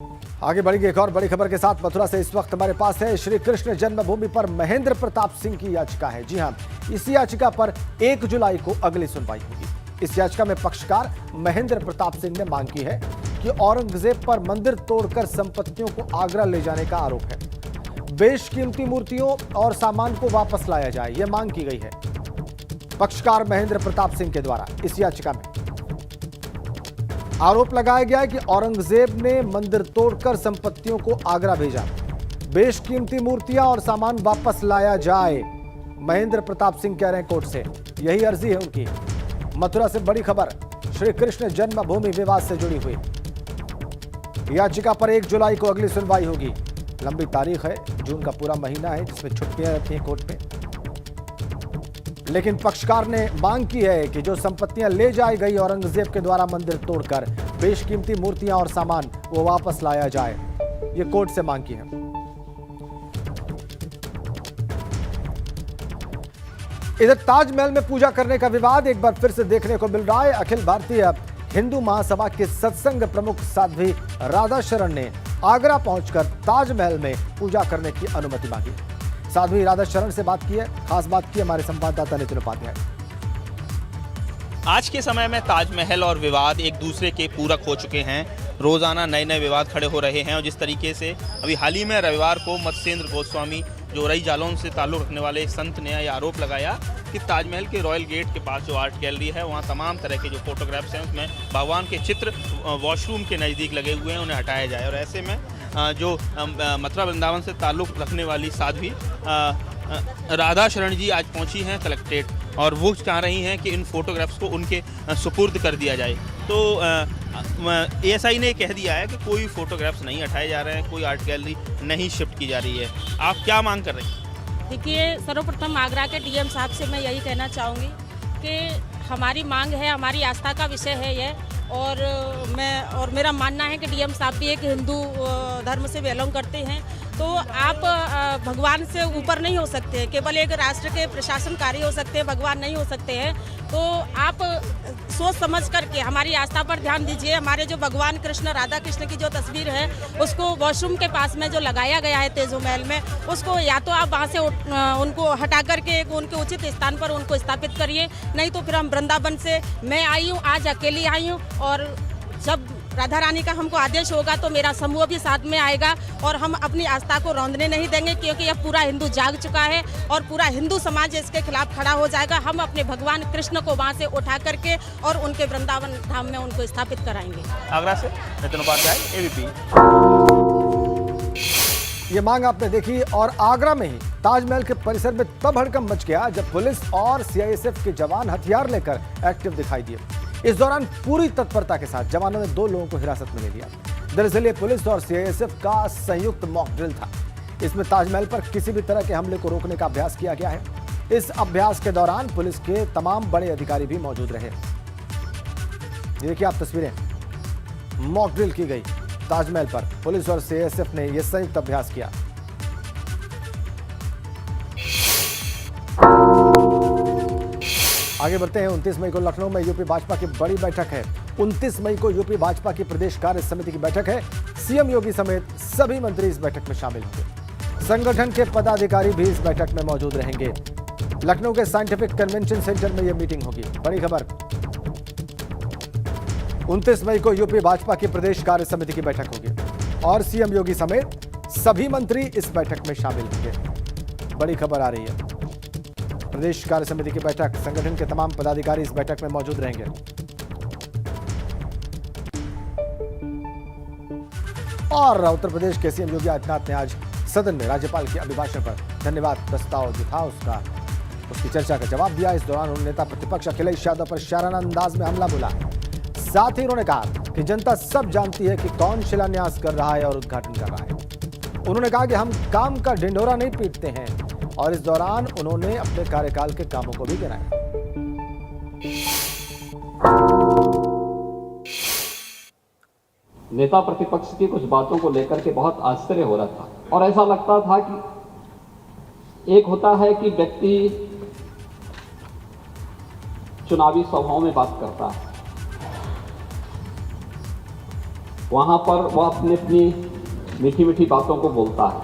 आगे बढ़ेंगे एक और बड़ी खबर के साथ। मथुरा से इस वक्त हमारे पास है श्री कृष्ण जन्मभूमि पर महेंद्र प्रताप सिंह की याचिका है। जी हां, इस याचिका पर 1 जुलाई को अगली सुनवाई होगी। इस याचिका में पक्षकार महेंद्र प्रताप सिंह ने मांग की है कि औरंगजेब पर मंदिर तोड़कर संपत्तियों को आगरा ले जाने का आरोप है। बेशकीमती मूर्तियों और सामान को वापस लाया जाए, यह मांग की गई है पक्षकार महेंद्र प्रताप सिंह के द्वारा। इस याचिका में आरोप लगाया गया है कि औरंगजेब ने मंदिर तोड़कर संपत्तियों को आगरा भेजा, बेशकीमती मूर्तियां और सामान वापस लाया जाए। महेंद्र प्रताप सिंह कह रहे हैं कोर्ट से, यही अर्जी है उनकी। मथुरा से बड़ी खबर, श्री कृष्ण जन्मभूमि विवाद से जुड़ी हुई याचिका पर 1 जुलाई को अगली सुनवाई होगी। लंबी तारीख है, जून का पूरा महीना है जिसमें छुट्टियां रहती हैं कोर्ट में। लेकिन पक्षकार ने मांग की है कि जो संपत्तियां ले जाई गई औरंगजेब के द्वारा मंदिर तोड़कर, बेशकीमती मूर्तियां और सामान वो वापस लाया जाए, ये कोर्ट से मांग की है। इधर ताजमहल में पूजा करने का विवाद एक बार फिर से देखने को मिल रहा है। अखिल भारतीय हिंदू महासभा के सत्संग प्रमुख साध्वी राधा शरण ने आगरा पहुंचकर ताजमहल में पूजा करने की अनुमति मांगी। साध्वी राधा शरण से बात की है, खास बात की हमारे संवाददाता नितिन उपाध्याय। आज के समय में ताजमहल और विवाद एक दूसरे के पूरक हो चुके हैं। रोजाना नए नए विवाद खड़े हो रहे हैं और जिस तरीके से अभी हाल ही में रविवार को मत्स्येंद्र गोस्वामी, जो रई जालौन से ताल्लुक रखने वाले एक संत ने यह आरोप लगाया कि ताजमहल के रॉयल गेट के पास जो आर्ट गैलरी है वहाँ तमाम तरह के जो फोटोग्राफ्स हैं उसमें भगवान के चित्र वॉशरूम के नज़दीक लगे हुए हैं, उन्हें हटाया जाए। और ऐसे में जो मथुरा वृंदावन से ताल्लुक़ रखने वाली साध्वी राधा शरण जी आज पहुंची हैं कलेक्ट्रेट और वो चाह रही हैं कि इन फोटोग्राफ्स को उनके सुपुर्द कर दिया जाए। तो एएसआई ने कह दिया है कि कोई फोटोग्राफ्स नहीं हटाए जा रहे हैं, कोई आर्ट गैलरी नहीं शिफ्ट की जा रही है। आप क्या मांग कर रहे हैं? देखिए, सर्वप्रथम आगरा के डीएम साहब से मैं यही कहना चाहूँगी कि हमारी मांग है, हमारी आस्था का विषय है यह, और मेरा मानना है कि डीएम साहब भी एक हिंदू धर्म से बिलोंग करते हैं। तो आप भगवान से ऊपर नहीं हो सकते, केवल एक राष्ट्र के प्रशासनकारी हो सकते हैं, भगवान नहीं हो सकते हैं। तो आप सोच समझ करके हमारी आस्था पर ध्यान दीजिए। हमारे जो भगवान कृष्ण, राधा कृष्ण की जो तस्वीर है उसको वॉशरूम के पास में जो लगाया गया है तेजो महल में, उसको या तो आप वहाँ से उनको हटा करके उनके उचित स्थान पर उनको स्थापित करिए, नहीं तो फिर हम वृंदावन से, मैं आई हूँ, आज अकेली आई हूँ, और जब राधा रानी का हमको आदेश होगा तो मेरा समूह भी साथ में आएगा और हम अपनी आस्था को रौंदने नहीं देंगे, क्योंकि यह पूरा हिंदू जाग चुका है और पूरा हिंदू समाज इसके खिलाफ खड़ा हो जाएगा। हम अपने भगवान कृष्ण को वहाँ से उठा करके और उनके वृंदावन धाम में उनको स्थापित कराएंगे। आगरा से नितिन उपाध्याय, एबीपी। ये मांग आपने देखी। और आगरा में ही ताजमहल के परिसर में तब हड़कंप मच गया जब पुलिस और सीआईएसएफ के जवान हथियार लेकर एक्टिव दिखाई दिए। इस दौरान पूरी तत्परता के साथ जवानों ने 2 लोगों को हिरासत में ले लिया। दरअसल ये पुलिस और सीआईएसएफ का संयुक्त मॉक ड्रिल था। इसमें ताजमहल पर किसी भी तरह के हमले को रोकने का अभ्यास किया गया है। इस अभ्यास के दौरान पुलिस के तमाम बड़े अधिकारी भी मौजूद रहे। देखिए आप तस्वीरें, मॉक ड्रिल की गई ताजमहल पर। पुलिस और सीआईएसएफ ने यह संयुक्त अभ्यास किया। आगे बढ़ते हैं। 29 मई को लखनऊ में यूपी भाजपा की बड़ी बैठक है। 29 मई को यूपी भाजपा की प्रदेश कार्य समिति की बैठक है। सीएम योगी समेत सभी मंत्री इस बैठक में शामिल होंगे। संगठन के पदाधिकारी भी इस बैठक में मौजूद रहेंगे। लखनऊ के साइंटिफिक कन्वेंशन सेंटर में यह मीटिंग होगी। बड़ी खबर, 29 मई को यूपी भाजपा की प्रदेश कार्य समिति की बैठक होगी और सीएम योगी समेत सभी मंत्री इस बैठक में शामिल होंगे। बड़ी खबर आ रही है। प्रदेश कार्य समिति की बैठक, संगठन के तमाम पदाधिकारी इस बैठक में मौजूद रहेंगे। और उत्तर प्रदेश के सीएम योगी आदित्यनाथ ने आज सदन में राज्यपाल के अभिभाषण पर धन्यवाद प्रस्ताव जो था उसकी चर्चा का जवाब दिया। इस दौरान उन्होंने नेता प्रतिपक्ष अखिलेश यादव पर शाराना अंदाज में हमला बोला। साथ ही उन्होंने कहा कि जनता सब जानती है कि कौन शिलान्यास कर रहा है और उद्घाटन कर रहा है। उन्होंने कहा कि हम काम का ढिंढोरा नहीं पीटते हैं और इस दौरान उन्होंने अपने कार्यकाल के कामों को भी गिनाया। नेता प्रतिपक्ष की कुछ बातों को लेकर के बहुत आश्चर्य हो रहा था और ऐसा लगता था कि एक होता है कि व्यक्ति चुनावी सभाओं में बात करता है, वहां पर वह अपनी अपनी मीठी मीठी बातों को बोलता है,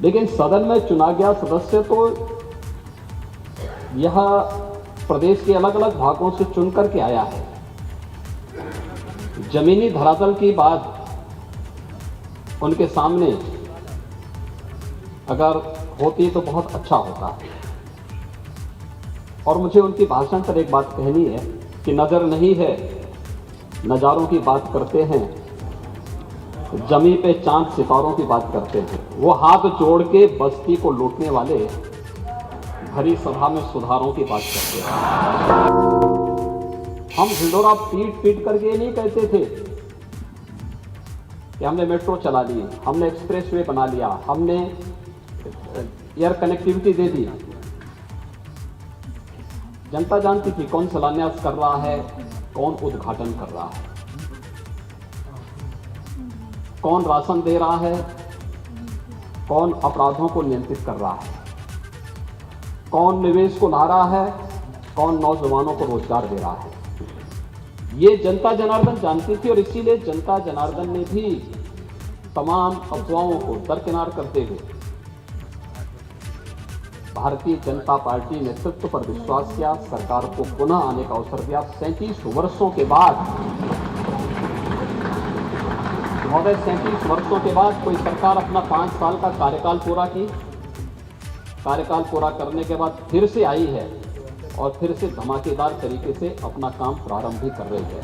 लेकिन सदन में चुना गया सदस्य तो यह प्रदेश के अलग अलग भागों से चुन करके आया है। जमीनी धरातल की बात उनके सामने अगर होती तो बहुत अच्छा होता। और मुझे उनकी भाषण पर एक बात कहनी है कि नजर नहीं है, नज़ारों की बात करते हैं, जमी पे चांद सितारों की बात करते हैं। वो हाथ जोड़ के बस्ती को लूटने वाले भरी सभा में सुधारों की बात करते हैं। हम ढिंढोरा पीट पीट करके ये नहीं कहते थे कि हमने मेट्रो चला ली, हमने एक्सप्रेसवे बना लिया, हमने एयर कनेक्टिविटी दे दी। जनता जानती थी कौन शिलान्यास कर रहा है, कौन उद्घाटन कर रहा है, कौन राशन दे रहा है, कौन अपराधों को नियंत्रित कर रहा है, कौन निवेश को ला रहा है, कौन नौजवानों को रोजगार दे रहा है। ये जनता जनार्दन जानती थी और इसीलिए जनता जनार्दन ने भी तमाम अफवाहों को दरकिनार करते हुए भारतीय जनता पार्टी नेतृत्व पर विश्वास किया, सरकार को पुनः आने का अवसर दिया। 37 वर्षों के बाद, महोदय 37 वर्षों के बाद कोई सरकार अपना 5 साल का कार्यकाल पूरा की, कार्यकाल पूरा करने के बाद फिर से आई है और फिर से धमाकेदार तरीके से अपना काम प्रारंभ भी कर रही है।